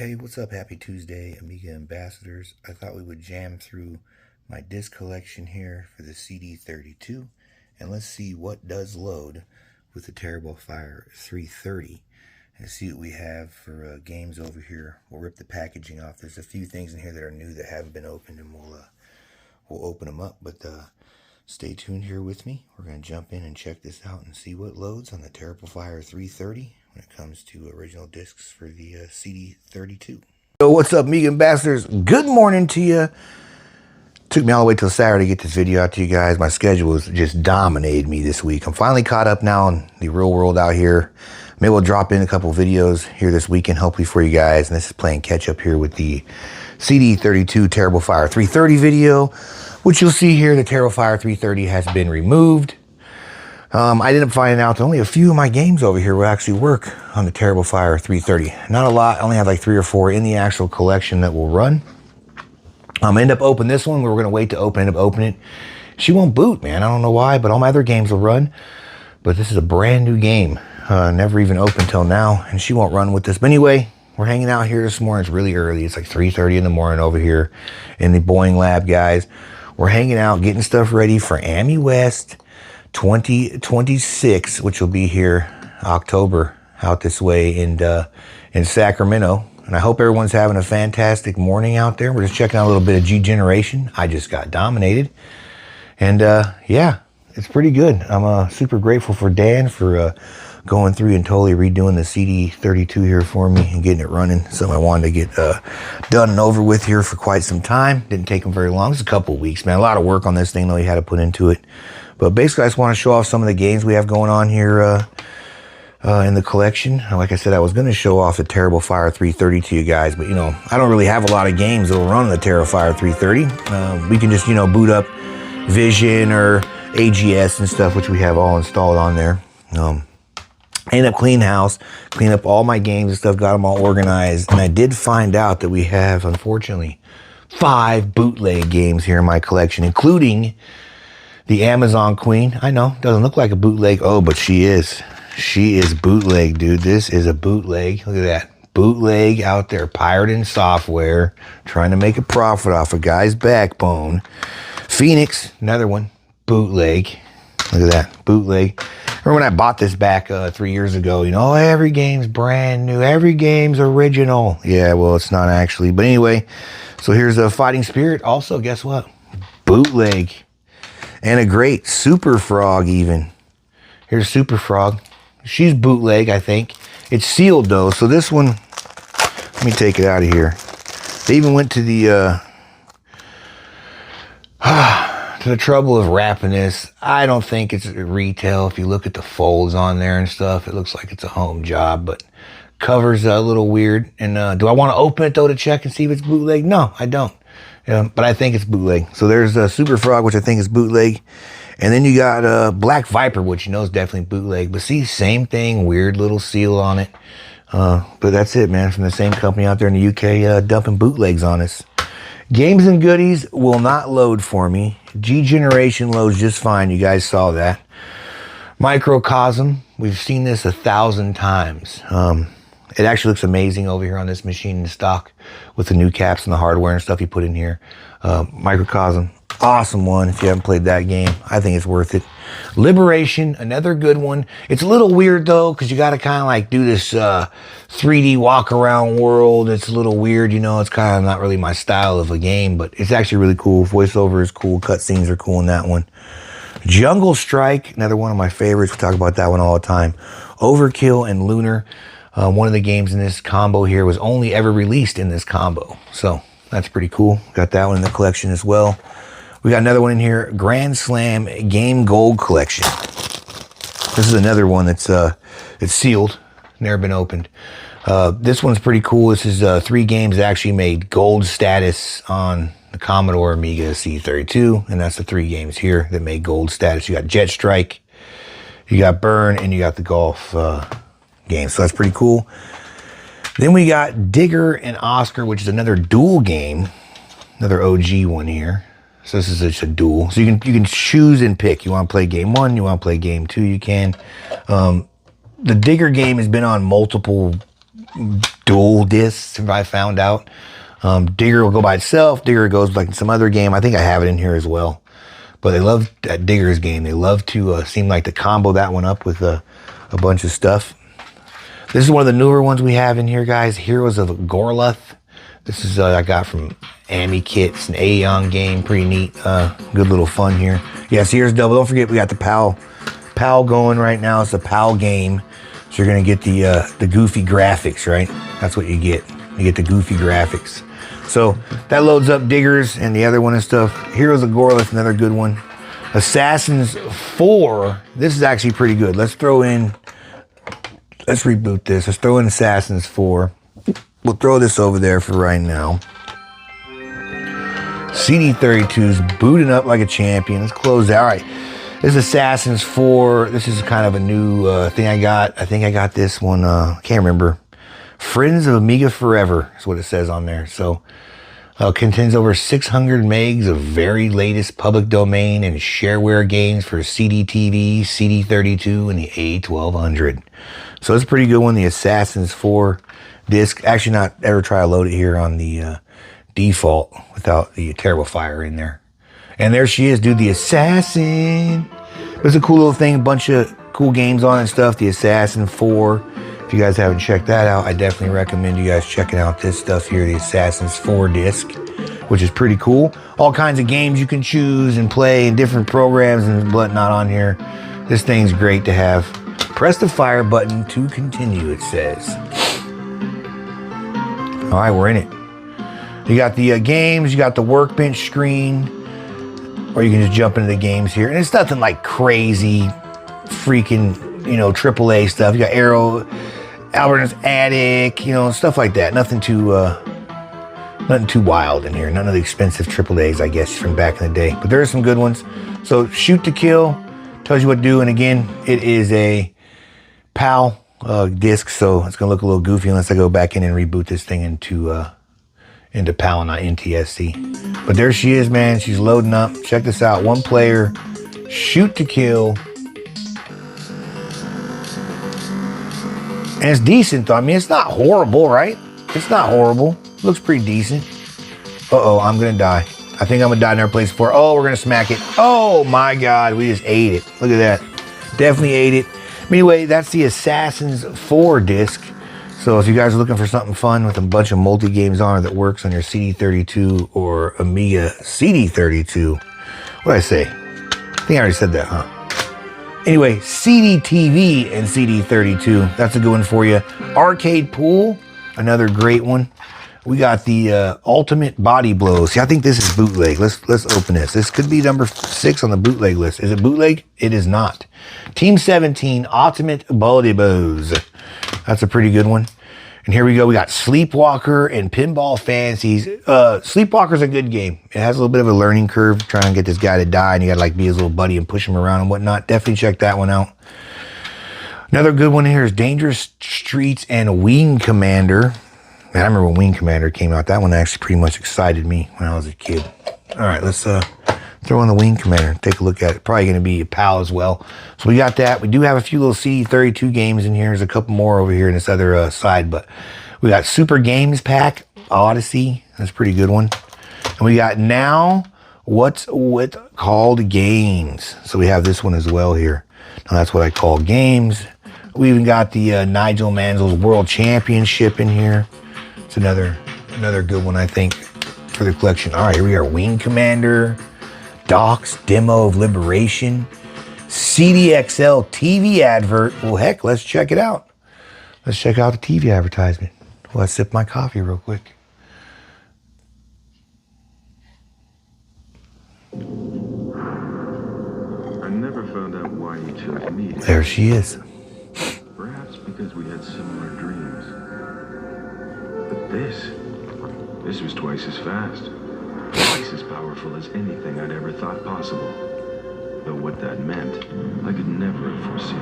Hey, what's up? Happy Tuesday, Amiga ambassadors. I thought we would jam through my disc collection here for the CD32, and let's see what does load with the Terrible Fire 330, and see what we have for games over here. We'll rip the packaging off. There's a few things in here that are new that haven't been opened, and we'll open them up. But stay tuned here with me. We're going to jump in and check this out and see what loads on the Terrible Fire 330 when it comes to original discs for the CD32. So what's up, Amiga ambassadors? Good morning to you. Took me all the way till Saturday to get this video out to you guys. My schedule has just dominated me this week. I'm finally caught up now in the real world out here. Maybe we'll drop in a couple videos here this weekend, hopefully for you guys. And this is playing catch up here with the CD32 Terrible Fire 330 video, which you'll see here. The Terrible Fire 330 has been removed. I ended up finding out that only a few of my games over here will actually work on the Terrible Fire 330. Not a lot. I only have like 3 or 4 in the actual collection that will run. End up opening this one. We were going to wait to end up opening it. She won't boot, man. I don't know why, but all my other games will run. But this is a brand new game. Never even opened till now, and she won't run with this. But anyway, we're hanging out here this morning. It's really early. It's like 3:30 in the morning over here in the Boing lab, guys. We're hanging out, getting stuff ready for Ami West 2026, which will be here October out this way in Sacramento. And I hope everyone's having a fantastic morning out there. We're just checking out a little bit of G Generation. I just got dominated. And yeah, it's pretty good. I'm super grateful for Dan for going through and totally redoing the CD32 here for me and getting it running. Something I wanted to get done and over with here for quite some time. Didn't take him very long. It's a couple weeks, man. A lot of work on this thing though he had to put into it. But basically, I just want to show off some of the games we have going on here in the collection. Like I said, I was going to show off the Terrible Fire 330 to you guys, but, you know, I don't really have a lot of games that will run on the Terrible Fire 330. We can just, you know, boot up Vision or AGS and stuff, which we have all installed on there. End up clean house, clean up all my games and stuff, got them all organized. And I did find out that we have, unfortunately, 5 bootleg games here in my collection, including the Amazon Queen. I know, doesn't look like a bootleg. Oh, but she is. She is bootleg, dude. This is a bootleg. Look at that. Bootleg out there, pirating software, trying to make a profit off a guy's backbone. Phoenix, another one. Bootleg. Look at that. Bootleg. Remember when I bought this back 3 years ago, you know, every game's brand new. Every game's original. Yeah, well, it's not actually. But anyway, so here's a Fighting Spirit. Also, guess what? Bootleg. And a great Super Frog even. Here's Super Frog. She's bootleg, I think. It's sealed though, so this one, let me take it out of here. They even went to the trouble of wrapping this. I don't think it's retail. If you look at the folds on there and stuff, it looks like it's a home job, but cover's a little weird. And do I want to open it though to check and see if it's bootleg? No, I don't. But I think it's bootleg. So there's Super Frog, which I think is bootleg. And then you got Black Viper, which you know is definitely bootleg. But see, same thing, weird little seal on it. But that's it, man. From the same company out there in the UK dumping bootlegs on us. Games and goodies will not load for me. G Generation loads just fine. You guys saw that. Microcosm, we've seen this 1,000 times. It actually looks amazing over here on this machine in stock with the new caps and the hardware and stuff you put in here. Microcosm, awesome one. If you haven't played that game, I think it's worth it. Liberation, another good one. It's a little weird though, because you got to kind of like do this 3D walk around world. It's a little weird, you know. It's kind of not really my style of a game, but it's actually really cool. Voiceover is cool. Cutscenes are cool in that one. Jungle Strike, another one of my favorites. We talk about that one all the time. Overkill and Lunar. One of the games in this combo here was only ever released in this combo. So that's pretty cool. Got that one in the collection as well. We got another one in here, Grand Slam Game Gold Collection. This is another one that's it's sealed, never been opened. This one's pretty cool. This is 3 games that actually made gold status on the Commodore Amiga CD32, and that's the 3 games here that made gold status. You got Jet Strike, you got Burn, and you got the golf game. So that's pretty cool. Then we got Digger and Oscar, which is another dual game, another OG one here. So this is just a dual. So you can choose and pick. You want to play game 1, you want to play game 2, you can. The Digger game has been on multiple dual discs, if I found out. Digger will go by itself. Digger goes like some other game. I think I have it in here as well. But they love that Digger's game. They love to seem like to combo that one up with a bunch of stuff. This is one of the newer ones we have in here, guys. Heroes of Gorluth. This is I got from Amiga Kit. It's an Aeon game. Pretty neat. Good little fun here. Yes, here's double. Don't forget we got the PAL going right now. It's a PAL game. So you're going to get the goofy graphics, right? That's what you get. You get the goofy graphics. So that loads up Diggers and the other one and stuff. Heroes of Gorluth, another good one. Assassins 4. This is actually pretty good. Let's reboot this. Let's throw in Assassins 4. We'll throw this over there for right now. CD32's booting up like a champion. Let's close that. All right. This is Assassins 4. This is kind of a new thing I got. I think I got this one. Can't remember. Friends of Amiga Forever is what it says on there. So contains over 600 megs of very latest public domain and shareware games for CD-TV, CD32, and the A1200. So it's a pretty good one. The Assassins 4 disc. Actually, not ever try to load it here on the default without the terrible fire in there. And there she is, dude. The Assassin. It's a cool little thing. A bunch of cool games on it and stuff. The Assassin 4. If you guys haven't checked that out, I definitely recommend you guys checking out this stuff here, the Assassins 4 disc, which is pretty cool. All kinds of games you can choose and play and different programs and whatnot on here. This thing's great to have. Press the fire button to continue, it says. All right, we're in it. You got the games, you got the workbench screen, or you can just jump into the games here. And it's nothing like crazy, freaking, AAA stuff. You got Albert's Attic, stuff like that. Nothing too wild in here. None of the expensive AAAs, I guess, from back in the day. But there are some good ones. So Shoot to Kill tells you what to do. And again, it is a PAL disc, so it's gonna look a little goofy unless I go back in and reboot this thing into PAL, not NTSC. But there she is, man. She's loading up. Check this out. One player, Shoot to Kill. And it's decent, though. I mean, it's not horrible, right? It's not horrible. Looks pretty decent. Uh-oh, I'm going to die. I think I'm going to die in our place before. Oh, we're going to smack it. Oh, my God. We just ate it. Look at that. Definitely ate it. Anyway, that's the Assassins 4 disc. So if you guys are looking for something fun with a bunch of multi-games on it that works on your CD32 or Amiga CD32. What did I say? I think I already said that, huh? Anyway, CD-TV and CD32. That's a good one for you. Arcade Pool, another great one. We got the Ultimate Body Blow. See, I think this is bootleg. Let's open this. This could be number 6 on the bootleg list. Is it bootleg? It is not. Team 17 Ultimate Body Blows. That's a pretty good one. And here we go. We got Sleepwalker and Pinball Fancies. Sleepwalker's a good game. It has a little bit of a learning curve trying to get this guy to die, and you got to like be his little buddy and push him around and whatnot. Definitely check that one out. Another good one here is Dangerous Streets and Wing Commander. Man, I remember when Wing Commander came out. That one actually pretty much excited me when I was a kid. All right, let's throw in the Wing Commander. Take a look at it. Probably going to be a PAL as well. So we got that. We do have a few little CD32 games in here. There's a couple more over here in this other side, but we got Super Games Pack, Odyssey. That's a pretty good one. And we got Now What's With Called Games. So we have this one as well here. Now that's what I call games. We even got the Nigel Mansell's World Championship in here. It's another good one, I think, for the collection. All right, here we are. Wing Commander. Doc's Demo of Liberation, CDXL TV advert. Well, heck, let's check it out. Let's check out the TV advertisement. Well, let's sip my coffee real quick. I never found out why you chose me. There she is. Perhaps because we had similar dreams. But this was twice as fast. Twice as powerful as anything I'd ever thought possible. Though what that meant, I could never have foreseen.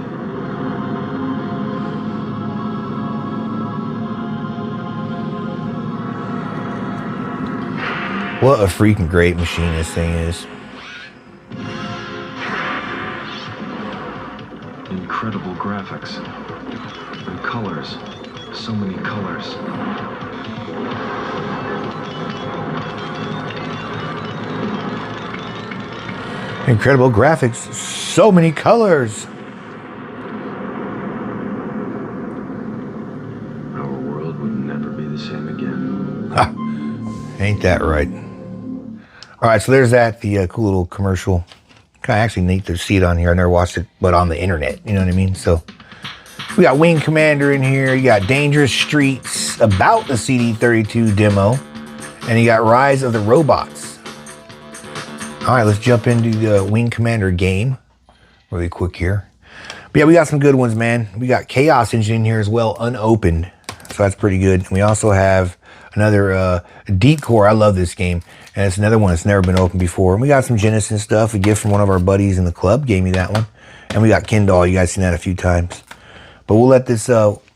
What a freaking great machine this thing is. Incredible graphics and colors So many colors. Incredible graphics. So many colors. Our world would never be the same again. Ha. Ain't that right? All right, so there's that. The cool little commercial. Kind of actually neat to see it on here. I never watched it, but on the internet. You know what I mean? So we got Wing Commander in here. You got Dangerous Streets about the CD32 demo. And you got Rise of the Robots. All right, let's jump into the Wing Commander game really quick here. But yeah, we got some good ones, man. We got Chaos Engine in here as well, unopened. So that's pretty good. And we also have another Deep Core. I love this game. And it's another one that's never been opened before. And we got some Genesis stuff. A gift from one of our buddies in the club gave me that one. And we got Kindle. You guys seen that a few times. But we'll let this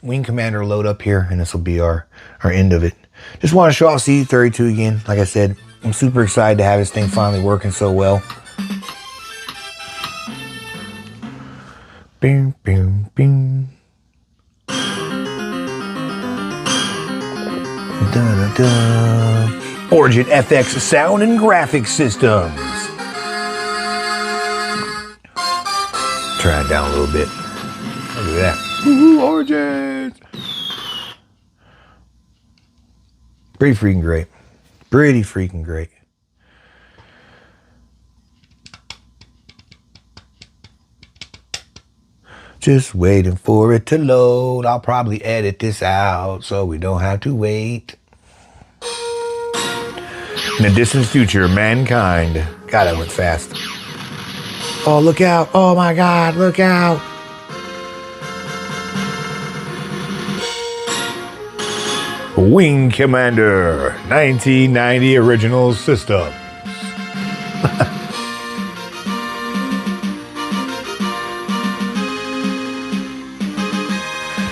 Wing Commander load up here. And this will be our end of it. Just want to show off CD32 again. Like I said, I'm super excited to have this thing finally working so well. Boom, boom, boom. Da-da-da. Origin FX sound and graphics systems. Try it down a little bit. Look at that. Woohoo, Origin! Pretty freaking great. Pretty freaking great. Just waiting for it to load. I'll probably edit this out so we don't have to wait. In the distant future, mankind. God, that went fast. Oh, look out. Oh my God, look out. Wing Commander, 1990 original system.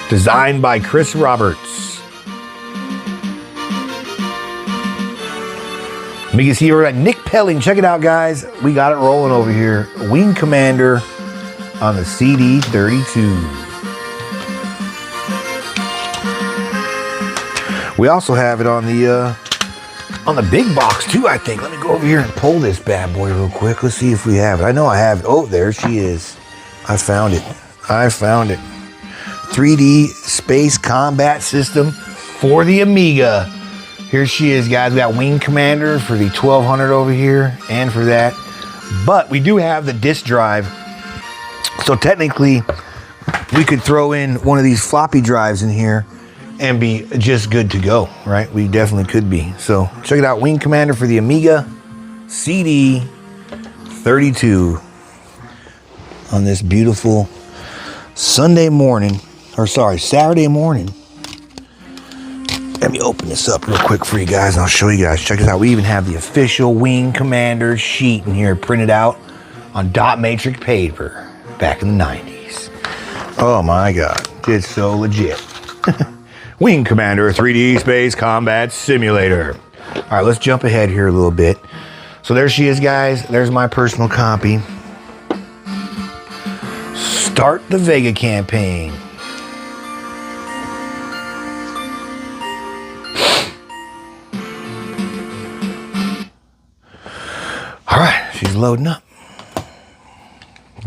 Designed by Chris Roberts. Amiga CD32 Nick Pelling. Check it out, guys. We got it rolling over here. Wing Commander on the CD32. We also have it on the big box too, I think. Let me go over here and pull this bad boy real quick. Let's see if we have it. I know I have it. Oh, there she is. I found it. I found it. 3D Space Combat System for the Amiga. Here she is, guys. We got Wing Commander for the 1200 over here and for that. But we do have the disk drive. So technically, we could throw in one of these floppy drives in here and be just good to go, right? We definitely could be. So check it out, Wing Commander for the Amiga CD32 on this beautiful Saturday morning. Let me open this up real quick for you guys and I'll show you guys. Check this out. We even have the official Wing Commander sheet in here printed out on dot matrix paper back in the 90s. Oh my God, it's so legit. Wing Commander 3D Space Combat Simulator. All right, let's jump ahead here a little bit. So there she is, guys. There's my personal copy. Start the Vega campaign. All right, she's loading up.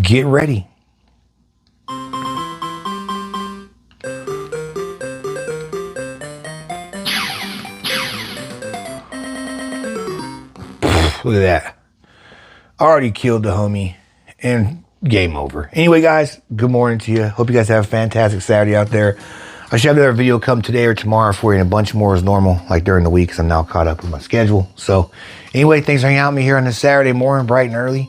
Get ready. Look at that. Already killed the homie and game over. Anyway, guys, good morning to you. Hope you guys have a fantastic Saturday out there. I should have another video come today or tomorrow for you and a bunch more as normal, like during the week, because I'm now caught up with my schedule. So anyway, thanks for hanging out with me here on this Saturday morning, bright and early.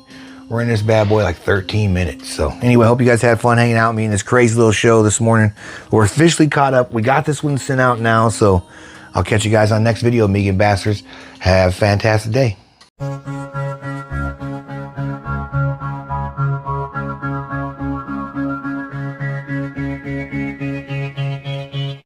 We're in this bad boy like 13 minutes. So anyway, hope you guys had fun hanging out with me in this crazy little show this morning. We're officially caught up. We got this one sent out now. So I'll catch you guys on next video, Amiga Ambassadors. Have a fantastic day.